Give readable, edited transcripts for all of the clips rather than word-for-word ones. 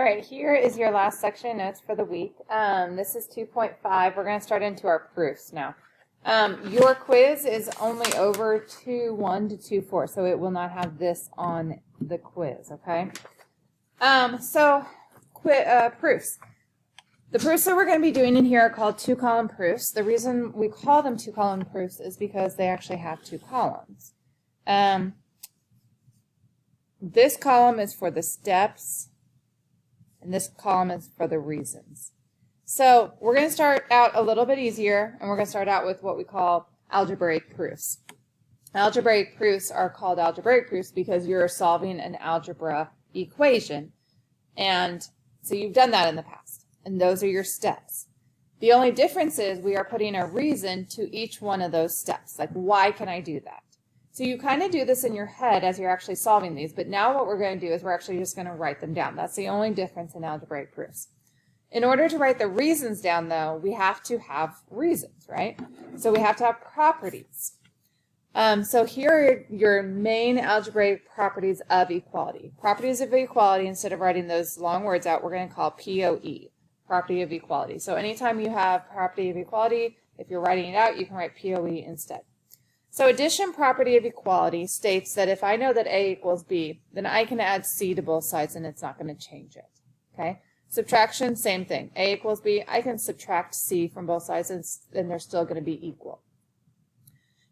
All right, here is your last section notes for the week. This is 2.5. We're going to start into our proofs now. Your quiz is only over 2.1 to 2.4, so it will not have this on the quiz, okay? Proofs. The proofs that we're going to be doing in here are called two-column proofs. The reason we call them two-column proofs is because they actually have two columns. This column is for the steps, and this column is for the reasons. So we're going to start out a little bit easier, and we're going to start out with what we call algebraic proofs. Algebraic proofs are called algebraic proofs because you're solving an algebra equation. And so you've done that in the past, and those are your steps. The only difference is we are putting a reason to each one of those steps, like why can I do that? So you kind of do this in your head as you're actually solving these, but now what we're going to do is we're actually just going to write them down. That's the only difference in algebraic proofs. In order to write the reasons down, though, we have to have reasons, right? So we have to have properties. So here are your main algebraic properties of equality. Properties of equality, instead of writing those long words out, we're going to call POE, property of equality. So anytime you have property of equality, if you're writing it out, you can write POE instead. So addition property of equality states that if I know that A equals B, then I can add C to both sides and it's not going to change it. Okay? Subtraction, same thing. A equals B, I can subtract C from both sides and they're still going to be equal.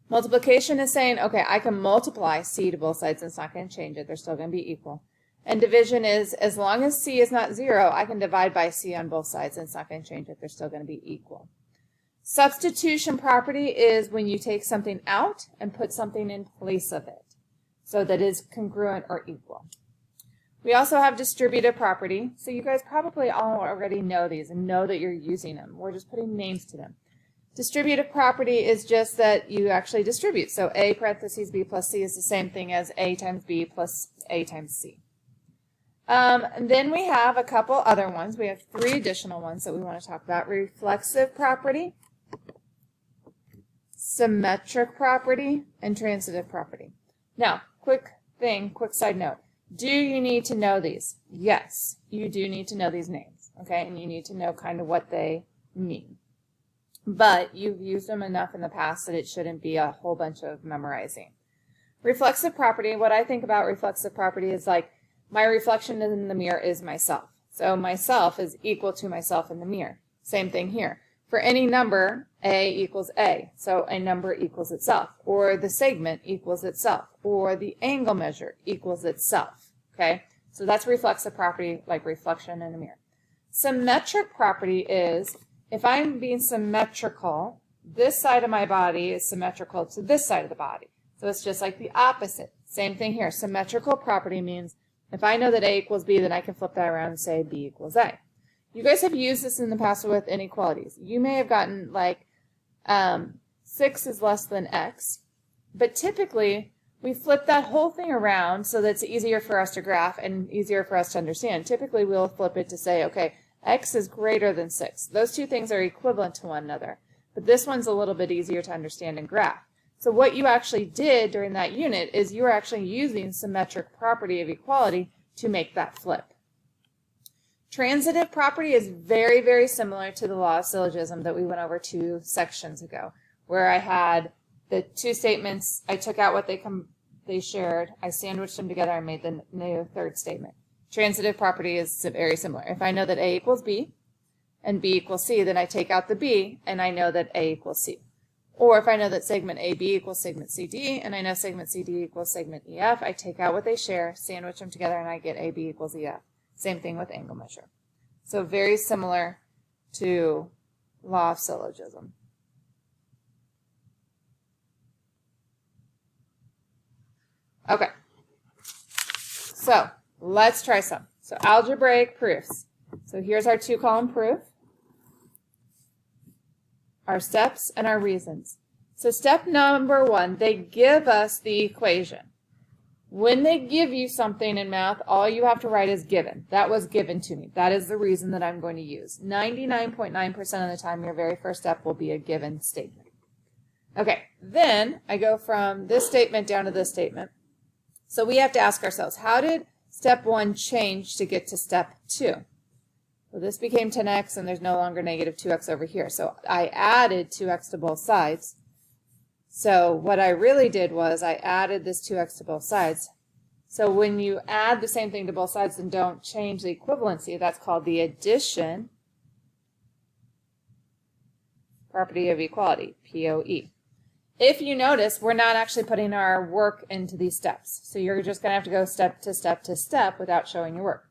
Multiplication is saying, okay, I can multiply C to both sides and it's not going to change it. They're still going to be equal. And division is, as long as C is not 0, I can divide by C on both sides and it's not going to change it. They're still going to be equal. Substitution property is when you take something out and put something in place of it, so that is congruent or equal. We also have distributive property. So you guys probably all already know these and know that you're using them. We're just putting names to them. Distributive property is just that you actually distribute. So A parentheses B plus C is the same thing as A times B plus A times C. And then we have a couple other ones. We have 3 additional ones that we want to talk about. Reflexive property, symmetric property, and transitive property. Now, quick side note. Do you need to know these? Yes, you do need to know these names, okay? And you need to know kind of what they mean. But you've used them enough in the past that it shouldn't be a whole bunch of memorizing. Reflexive property, what I think about reflexive property is like my reflection in the mirror is myself. So myself is equal to myself in the mirror. Same thing here. For any number, A equals A, so a number equals itself, or the segment equals itself, or the angle measure equals itself, okay? So that's reflexive property, like reflection in a mirror. Symmetric property is, if I'm being symmetrical, this side of my body is symmetrical to this side of the body. So it's just like the opposite. Same thing here. Symmetrical property means if I know that A equals B, then I can flip that around and say B equals A. You guys have used this in the past with inequalities. You may have gotten like 6 is less than X, but typically we flip that whole thing around so that it's easier for us to graph and easier for us to understand. Typically we'll flip it to say, okay, X is greater than 6. Those two things are equivalent to one another, but this one's a little bit easier to understand and graph. So what you actually did during that unit is you were actually using symmetric property of equality to make that flip. Transitive property is very, very similar to the law of syllogism that we went over 2 sections ago, where I had the 2 statements, I took out what they shared, I sandwiched them together, I made the new 3rd statement. Transitive property is very similar. If I know that A equals B and B equals C, then I take out the B and I know that A equals C. Or if I know that segment AB equals segment CD and I know segment CD equals segment EF, I take out what they share, sandwich them together, and I get AB equals EF. Same thing with angle measure. So very similar to law of syllogism. Okay. So let's try some. So algebraic proofs. So here's our 2-column proof, our steps, and our reasons. So step number 1, they give us the equation. When they give you something in math, all you have to write is given. That was given to me. That is the reason that I'm going to use. 99.9% of the time, your very first step will be a given statement. Okay, then I go from this statement down to this statement. So we have to ask ourselves, how did step 1 changed to get to step 2. So this became 10x, and there's no longer negative 2x over here. So I added 2x to both sides. So what I really did was I added this 2x to both sides. So when you add the same thing to both sides and don't change the equivalency, that's called the addition property of equality, POE. If you notice, we're not actually putting our work into these steps. So you're just going to have to go step to step to step without showing your work.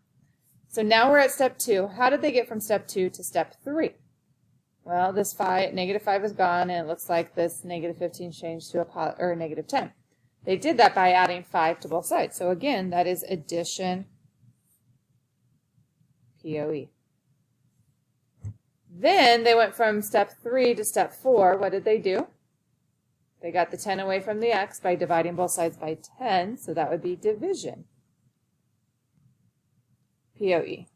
So now we're at step 2. How did they get from step 2 to step 3? Well, this negative 5 is gone, and it looks like this negative 15 changed to a negative 10. They did that by adding 5 to both sides. So again, that is addition POE. Then they went from step 3 to step 4. What did they do? They got the 10 away from the x by dividing both sides by 10, so that would be division POE.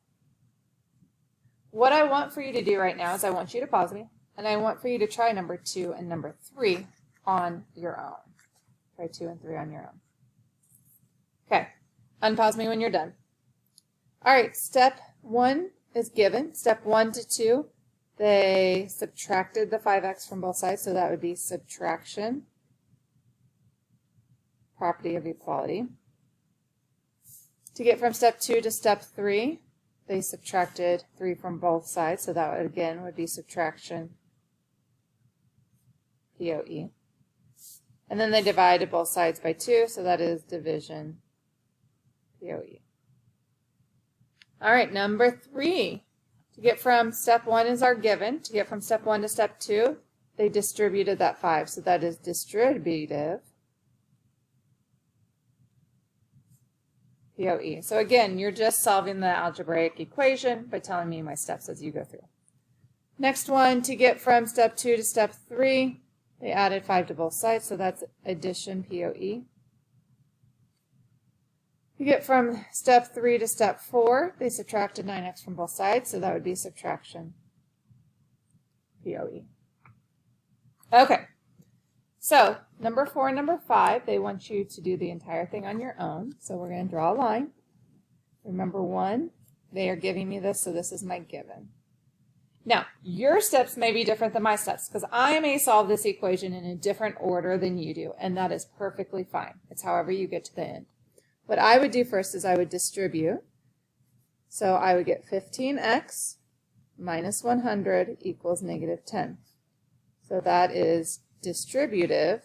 What I want for you to do right now is I want you to pause me, and I want for you to try number 2 and number 3 on your own. Try 2 and 3 on your own. Okay, unpause me when you're done. All right, step 1 is given. Step 1 to 2, they subtracted the 5x from both sides, so that would be subtraction property of equality. To get from step 2 to step 3, they subtracted 3 from both sides, so that would, again would be subtraction POE. And then they divided both sides by 2, so that is division POE. All right, number 3. To get from step 1 is our given. To get from step 1 to step 2, they distributed that 5, so that is distributive POE. So again, you're just solving the algebraic equation by telling me my steps as you go through. Next one, to get from step 2 to step 3, they added 5 to both sides, so that's addition POE. To get from step 3 to step 4, they subtracted 9x from both sides, so that would be subtraction POE. Okay, so number 4 and number 5, they want you to do the entire thing on your own, so we're going to draw a line. Remember 1, they are giving me this, so this is my given. Now, your steps may be different than my steps, because I may solve this equation in a different order than you do, and that is perfectly fine. It's however you get to the end. What I would do first is I would distribute. So I would get 15x minus 100 equals negative 10. So that is distributive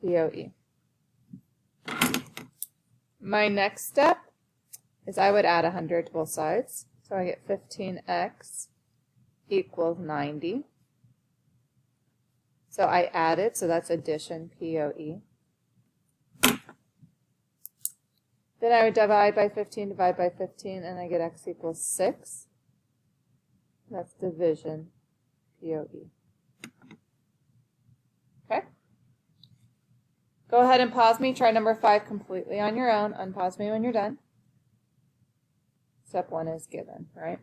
POE. My next step is I would add 100 to both sides. So I get 15x equals 90. So I added, so that's addition POE. Then I would divide by 15, divide by 15, and I get x equals 6. That's division POE. Okay? Go ahead and pause me. Try number 5 completely on your own. Unpause me when you're done. Step 1 is given, right?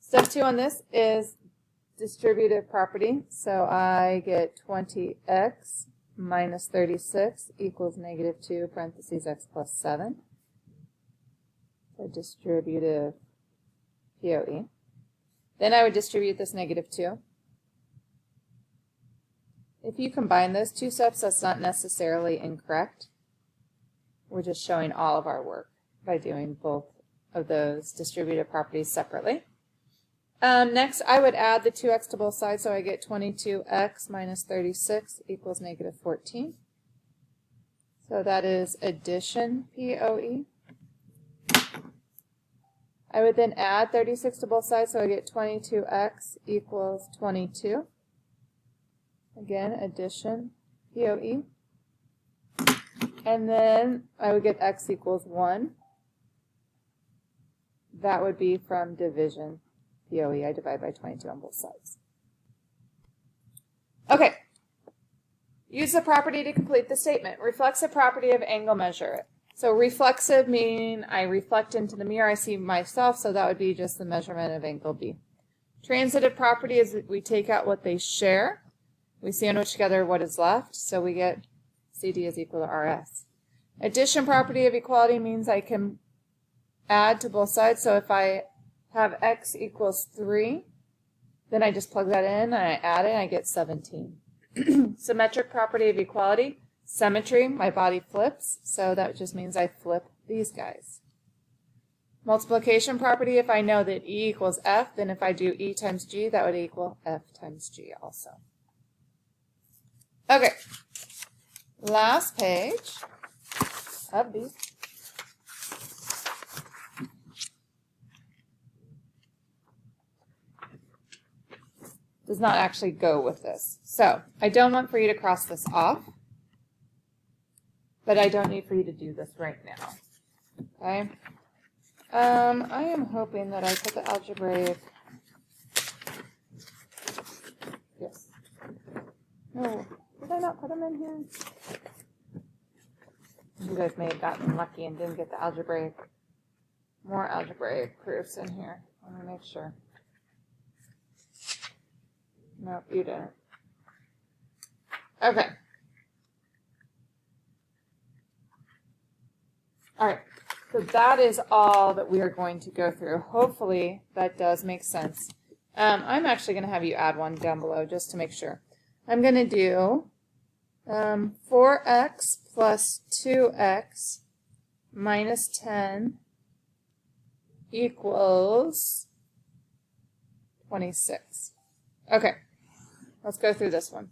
Step 2 on this is distributive property. So I get 20x minus 36 equals negative 2 parentheses x plus 7. So distributive POE. Then I would distribute this negative 2. If you combine those two steps, that's not necessarily incorrect. We're just showing all of our work by doing both of those distributive properties separately. Next, I would add the 2x to both sides, so I get 22x minus 36 equals negative 14. So that is addition POE. I would then add 36 to both sides, so I get 22x equals 22. Again, addition POE. And then I would get x equals 1. That would be from division POE. I divide by 22 on both sides. Okay. Use the property to complete the statement. Reflexive property of angle measure. So reflexive meaning I reflect into the mirror, I see myself, so that would be just the measurement of angle B. Transitive property is we take out what they share. We sandwich together what is left, so we get CD is equal to RS. Addition property of equality means I can add to both sides. So if I have x equals 3, then I just plug that in and I add it and I get 17. Symmetric property of equality. Symmetry, my body flips, so that just means I flip these guys. Multiplication property, if I know that E equals F, then if I do E times G, that would equal F times G also. Okay, last page of these. Does not actually go with this. So I don't want for you to cross this off, but I don't need for you to do this right now. Okay. I am hoping that I put the algebraic. Yes. No, did I not put them in here? You guys may have gotten lucky and didn't get the more algebraic proofs in here. I want to make sure. Nope, you didn't. Okay. All right. So that is all that we are going to go through. Hopefully that does make sense. I'm actually going to have you add one down below just to make sure. I'm going to do 4x plus 2x minus 10 equals 26. Okay, let's go through this one.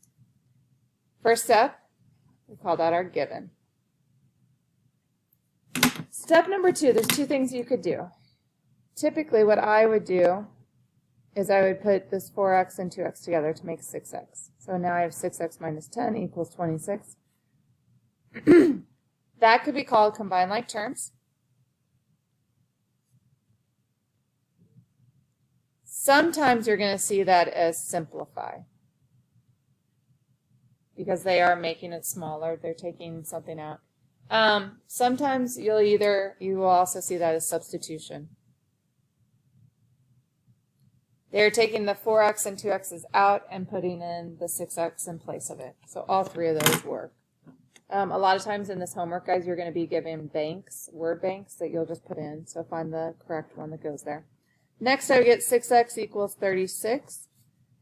First step, we call that our given. Step number 2, there's 2 things you could do. Typically what I would do is I would put this 4x and 2x together to make 6x. So now I have 6x minus 10 equals 26. That could be called combined like terms. Sometimes you're going to see that as simplify, because they are making it smaller. They're taking something out. Sometimes you will also see that as substitution. They're taking the 4x and 2x's out and putting in the 6x in place of it. So all 3 of those work. A lot of times in this homework, guys, you're going to be given banks, word banks that you'll just put in. So find the correct one that goes there. Next, I would get 6x equals 36.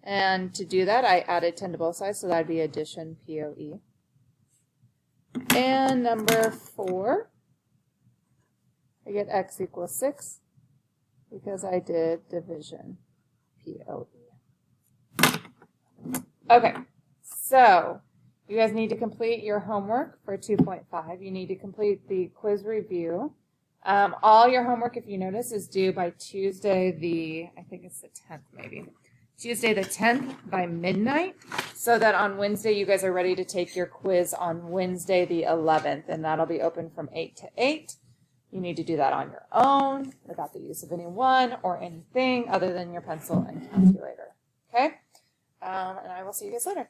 And to do that, I added 10 to both sides, so that would be addition POE. And number 4, I get x equals 6 because I did division POE. Okay, so you guys need to complete your homework for 2.5. You need to complete the quiz review. All your homework, if you notice, is due by Tuesday I think it's the 10th maybe. Tuesday the 10th by midnight, so that on Wednesday you guys are ready to take your quiz on Wednesday the 11th, and that'll be open from 8 to 8. You need to do that on your own without the use of anyone or anything other than your pencil and calculator. Okay? And I will see you guys later.